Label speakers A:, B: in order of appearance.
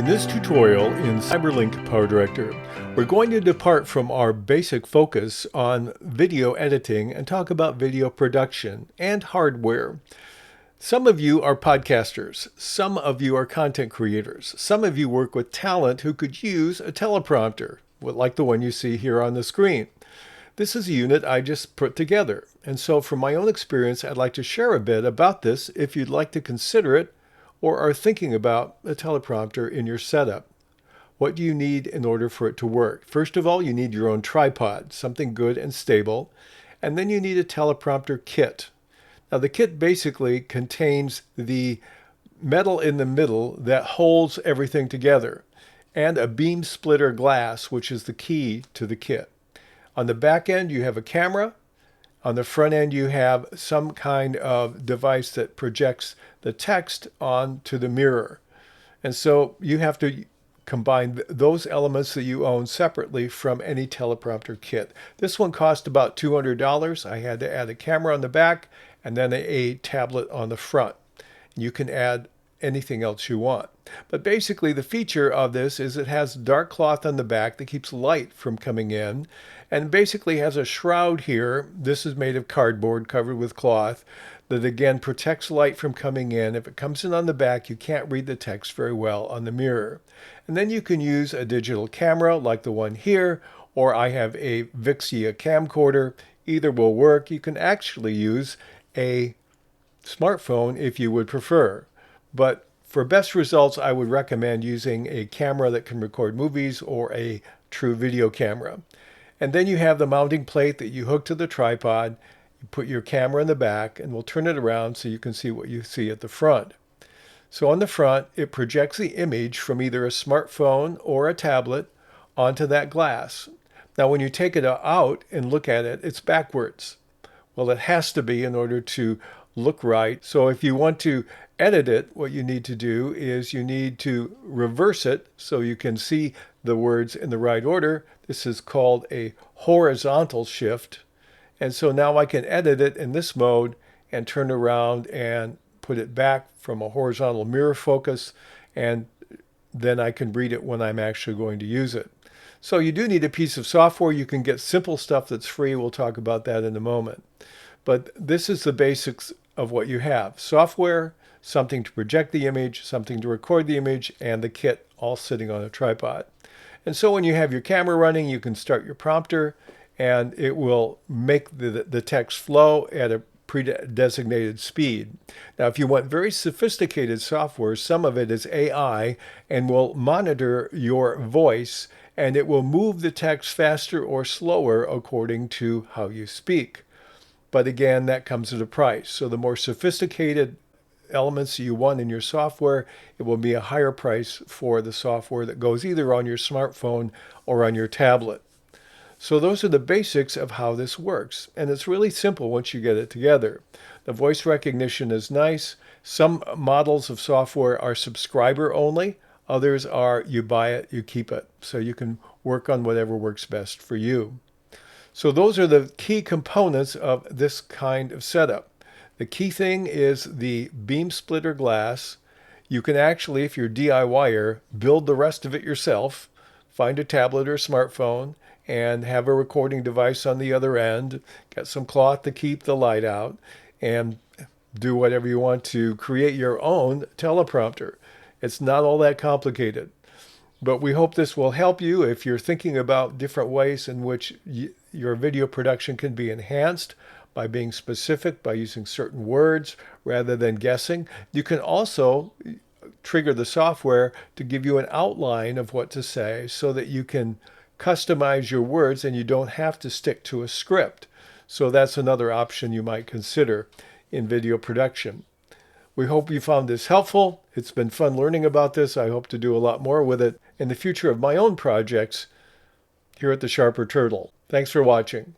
A: In this tutorial in CyberLink PowerDirector, we're going to depart from our basic focus on video editing and talk about video production and hardware. Some of you are podcasters, some of you are content creators, some of you work with talent who could use a teleprompter, like the one you see here on the screen. This is a unit I just put together, and so from my own experience, I'd like to share a bit about this if you'd like to consider it or are thinking about a teleprompter in your setup. What do you need in order for it to work? First of all, you need your own tripod, something good and stable, and then you need a teleprompter kit. Now the kit basically contains the metal in the middle that holds everything together, and a beam splitter glass, which is the key to the kit. On the back end, you have a camera. On the front end, you have some kind of device that projects the text onto the mirror. And so you have to combine those elements that you own separately from any teleprompter kit. This one cost about $200. I had to add a camera on the back and then a tablet on the front. You can add anything else you want. But basically the feature of this is it has dark cloth on the back that keeps light from coming in, and basically has a shroud here. This is made of cardboard covered with cloth that again protects light from coming in. If it comes in on the back, you can't read the text very well on the mirror. And then you can use a digital camera like the one here, or I have a Vixia camcorder. Either will work. You can actually use a smartphone if you would prefer. But for best results, I would recommend using a camera that can record movies or a true video camera. And then you have the mounting plate that you hook to the tripod. You put your camera in the back, and we'll turn it around so you can see what you see at the front. So on the front, it projects the image from either a smartphone or a tablet onto that glass. Now when you take it out and look at it, it's backwards. Well, it has to be in order to look right. So if you want to edit it, what you need to do is you need to reverse it so you can see the words in the right order. This is called a horizontal shift. And so now I can edit it in this mode and turn around and put it back from a horizontal mirror focus, and then I can read it when I'm actually going to use it. So you do need a piece of software. You can get simple stuff that's free. We'll talk about that in a moment. But this is the basics of what you have. Software, something to project the image, something to record the image, and the kit all sitting on a tripod. And so when you have your camera running, you can start your prompter, and it will make the text flow at a pre-designated speed. Now, if you want very sophisticated software, some of it is AI and will monitor your voice, and it will move the text faster or slower according to how you speak. But again, that comes at a price. So the more sophisticated elements you want in your software, it will be a higher price for the software that goes either on your smartphone or on your tablet. So those are the basics of how this works. And it's really simple once you get it together. The voice recognition is nice. Some models of software are subscriber only. Others are you buy it, you keep it. So you can work on whatever works best for you. So those are the key components of this kind of setup. The key thing is the beam splitter glass. You can actually, if you're a DIYer, build the rest of it yourself. Find a tablet or smartphone and have a recording device on the other end. Get some cloth to keep the light out, and do whatever you want to create your own teleprompter. It's not all that complicated. But we hope this will help you if you're thinking about different ways in which your video production can be enhanced by being specific, by using certain words rather than guessing. You can also trigger the software to give you an outline of what to say so that you can customize your words and you don't have to stick to a script. So that's another option you might consider in video production. We hope you found this helpful. It's been fun learning about this. I hope to do a lot more with it in the future of my own projects here at the Sharper Turtle. Thanks for watching.